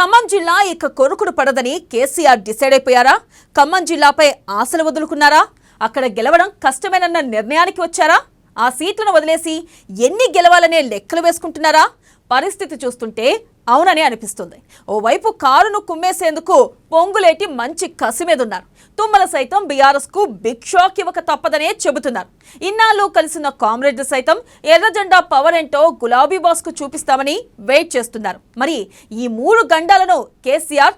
ఖమ్మం జిల్లా ఇక కొరుకుడు పడదని కేసీఆర్ డిసైడ్ అయిపోయారా? ఖమ్మం జిల్లాపై ఆశలు వదులుకున్నారా? అక్కడ గెలవడం కష్టమేనన్న నిర్ణయానికి వచ్చారా? ఆ సీట్లను వదిలేసి ఎన్ని గెలవాలనే లెక్కలు వేసుకుంటున్నారా? పరిస్థితి చూస్తుంటే అవుననే అనిపిస్తుంది. ఓవైపు కారును కుమ్మేసేందుకు పొంగులేటి మంచి కసి మీదున్నారు. తుమ్మల సైతం బీఆర్ఎస్ కు బిగ్ షాక్ ఇవ్వక తప్పదనే చెబుతున్నారు. ఇన్నాళ్ళు కలిసిన కామ్రేడ్లు సైతం ఎర్ర జెండా పవర్ ఏంటో గులాబీ బాస్ కు చూపిస్తామని వెయిట్ చేస్తున్నారు. మరి ఈ మూడు గండాలను కేసీఆర్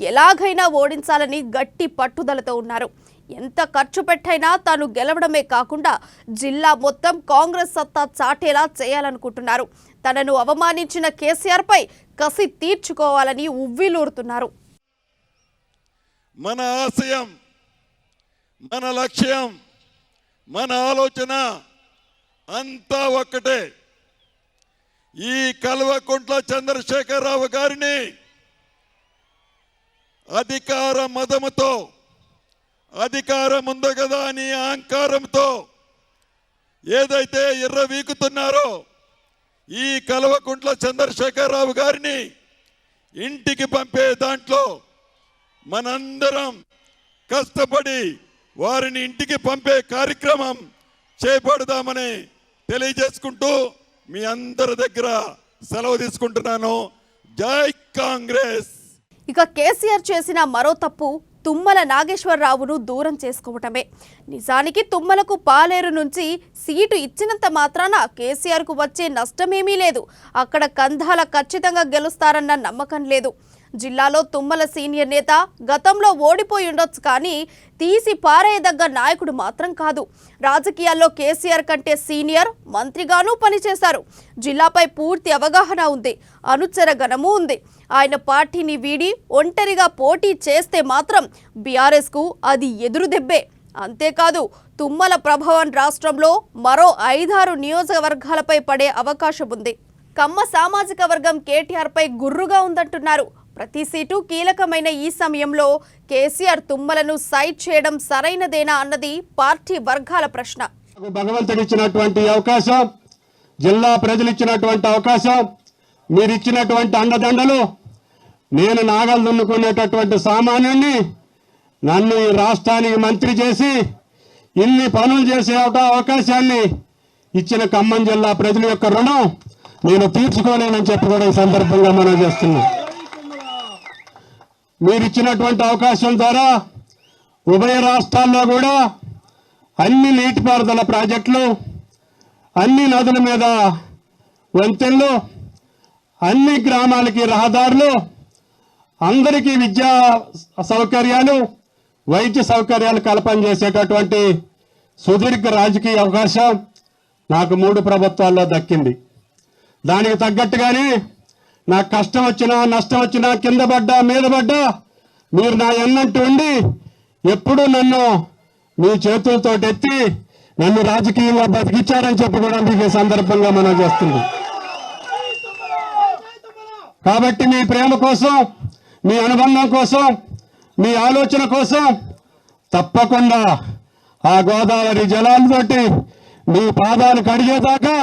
ఎలాగైనా ఓడించాలని గట్టి పట్టుదలతో ఉన్నారు. ఎంత ఖర్చు పెట్టైనా తాను గెలవడమే కాకుండా జిల్లా మొత్తం కాంగ్రెస్ సత్తా చాటేలా చేయాలనుకుంటున్నారు. తనను అవమానించిన కేసీఆర్పై కసి తీర్చుకోవాలని ఉవ్విలూరుతున్నారు. మన ఆశయం, మన లక్ష్యం, మన ఆలోచన అంతా ఒక్కటే. ఈ కల్వకుంట్ల చంద్రశేఖరరావు గారిని అధికార మదముతో, అధికారం ఉంది కదా అని అహంకారంతో ఏదైతే ఎర్రవీకుతున్నారో ఈ కల్వకుంట్ల చంద్రశేఖరరావు గారిని ఇంటికి పంపే దాంట్లో మనందరం కష్టపడి వారిని ఇంటికి పంపే కార్యక్రమం చేపడదామని తెలియజేసుకుంటూ మీ అందరి దగ్గర సెలవు తీసుకుంటున్నాను. జై కాంగ్రెస్. ఇక కేసీఆర్ చేసిన మరో తప్పు తుమ్మల నాగేశ్వరరావును దూరం చేసుకోవటమే. నిజానికి తుమ్మలకు పాలేరు నుంచి సీటు ఇచ్చినంత మాత్రాన కేసీఆర్కు వచ్చే నష్టమేమీ లేదు. అక్కడ కంధాల ఖచ్చితంగా గెలుస్తారన్న నమ్మకం లేదు. జిల్లాలో తుమ్మల సీనియర్ నేత, గతంలో ఓడిపోయి ఉండొచ్చు కానీ తీసి పారేయదగ్గ నాయకుడు మాత్రం కాదు. రాజకీయాల్లో కేసీఆర్ కంటే సీనియర్, మంత్రిగానూ పనిచేశారు. జిల్లాపై పూర్తి అవగాహన ఉంది, అనుచర గణము ఉంది. ఆయన పార్టీని వీడి ఒంటరిగా పోటీ చేస్తే మాత్రం బీఆర్ఎస్కు అది ఎదురు దెబ్బే. అంతేకాదు తుమ్మల ప్రభావం రాష్ట్రంలో మరో 5-6 నియోజకవర్గాలపై పడే అవకాశం ఉంది. కమ్మ సామాజిక వర్గం కేటీఆర్పై గుర్రుగా ఉందంటున్నారు. ప్రతి సీటు కీలకమైన ఈ సమయంలో కేసీఆర్ తుమ్మలను సైడ్ చేయడం సరైనదేనా అన్నది పార్టీ వర్గాల ప్రశ్న. భగవంతుడు ఇచ్చినటువంటి అవకాశం, జిల్లా ప్రజలు ఇచ్చినటువంటి అవకాశం, మీరు ఇచ్చినటువంటి అండదండలు, నేను నాగలు దున్నుకునేటటువంటి సామాన్యుణ్ణి నన్ను ఈ రాష్ట్రానికి మంత్రి చేసి ఇన్ని పనులు చేసే అవకాశాన్ని ఇచ్చిన ఖమ్మం జిల్లా ప్రజల యొక్క రుణం నేను తీర్చుకోలేనని చెప్పి కూడా ఈ సందర్భంగా మనం చేస్తున్నాం. మీరు ఇచ్చినటువంటి అవకాశం ద్వారా ఉభయ రాష్ట్రాల్లో కూడా అన్ని నీటిపారుదల ప్రాజెక్టులు, అన్ని నదుల మీద వంతెనలు, అన్ని గ్రామాలకి రహదారులు, అందరికీ విద్యా సౌకర్యాలు, వైద్య సౌకర్యాలు కల్పన చేసేటటువంటి సుదీర్ఘ రాజకీయ అవకాశం నాకు 3 ప్రభుత్వాల్లో దక్కింది. దానికి తగ్గట్టుగానే నాకు కష్టం వచ్చినా నష్టం వచ్చినా కింద పడ్డా మీద పడ్డా మీరు నా ఎన్నంటూ ఉండి ఎప్పుడు నన్ను మీ చేతులతో ఎత్తి నన్ను రాజకీయంగా బతికించారని చెప్పి కూడా మీకు ఈ సందర్భంగా మనం చేస్తుంది. కాబట్టి మీ ప్రేమ కోసం, మీ అనుబంధం కోసం, మీ ఆలోచన కోసం తప్పకుండా ఆ గోదావరి జలాలతోటి మీ పాదాలు కడిగేదాకా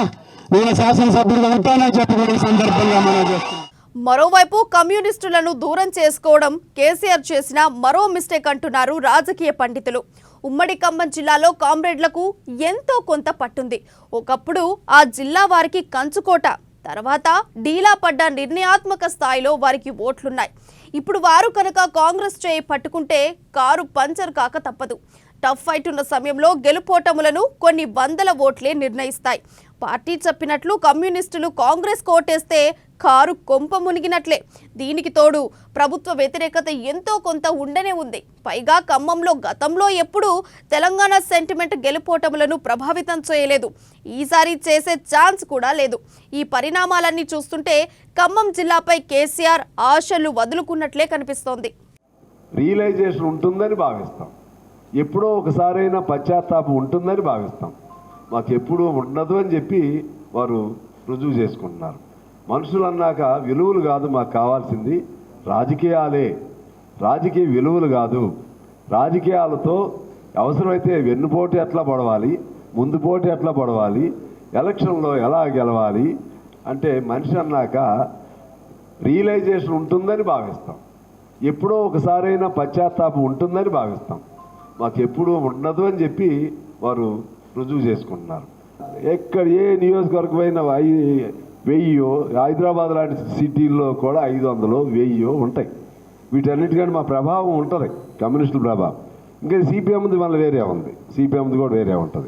నేను శాసనసభ్యుడిగా ఉంటానని చెప్పి కూడా ఈ సందర్భంగా మనం చేస్తున్నాం. మరోవైపు కమ్యూనిస్టులను దూరం చేసుకోవడం కేసీఆర్ చేసిన మరో మిస్టేక్ అంటున్నారు రాజకీయ పండితులు. ఉమ్మడి ఖమ్మం జిల్లాలో కామ్రేడ్లకు ఎంతో కొంత పట్టుంది. ఒకప్పుడు ఆ జిల్లా వారికి కంచుకోట, తర్వాత డీలా పడ్డ నిర్ణయాత్మక స్థాయిలో వారికి ఓట్లున్నాయి. ఇప్పుడు వారు కనుక కాంగ్రెస్ చేయి పట్టుకుంటే కారు పంచర్ కాక తప్పదు. టఫ్ ఫైట్ ఉన్న సమయంలో గెలుపోటములను కొన్ని వందల ఓట్లే నిర్ణయిస్తాయి. పార్టీ చెప్పినట్లు కమ్యూనిస్టులు కాంగ్రెస్ కోటేస్తే కారు కొంప మునిగినట్లే. దీనికి తోడు ప్రభుత్వ వ్యతిరేకత ఎంతో కొంత ఉండనే ఉంది. పైగా ఖమ్మంలో గతంలో ఎప్పుడూ తెలంగాణ సెంటిమెంట్ గెలుపోటములను ప్రభావితం చేయలేదు. ఈసారి చేసే ఛాన్స్ కూడా లేదు. ఈ పరిణామాలన్నీ చూస్తుంటే ఖమ్మం జిల్లాపై కేసీఆర్ ఆశలు వదులుకున్నట్లే కనిపిస్తోంది. రియలైజేషన్ ఉంటుందని భావిస్తాం, ఎప్పుడో ఒకసారైనా పశ్చాత్తాపం ఉంటుందని భావిస్తాం. మాకు ఎప్పుడూ ఉండదు అని చెప్పి వారు రుజువు చేసుకుంటున్నారు. మనుషులు అన్నాక విలువలు కాదు మాకు కావాల్సింది, రాజకీయాలే. రాజకీయ విలువలు కాదు, రాజకీయాలతో అవసరమైతే వెన్నుపోటు ఎట్లా పడవాలి, ముందు పోటీ ఎట్లా పడవాలి, ఎలక్షన్లో ఎలా గెలవాలి అంటే మనిషి అన్నాక రియలైజేషన్ ఉంటుందని భావిస్తాం. ఎప్పుడో ఒకసారైనా పశ్చాత్తాపం ఉంటుందని భావిస్తాం. మాకు ఎప్పుడూ ఉండదు అని చెప్పి వారు రుజువు చేసుకుంటున్నారు. ఎక్కడ ఏ నియోజకవర్గమైన 1000 హైదరాబాద్ లాంటి సిటీల్లో కూడా 500 1000 ఉంటాయి. వీటన్నిటికంటే మా ప్రభావం ఉంటుంది, కమ్యూనిస్టుల ప్రభావం. ఇంకా సిపిఎంది మళ్ళీ వేరే ఉంది, సిపిఎంది కూడా వేరే ఉంటుంది.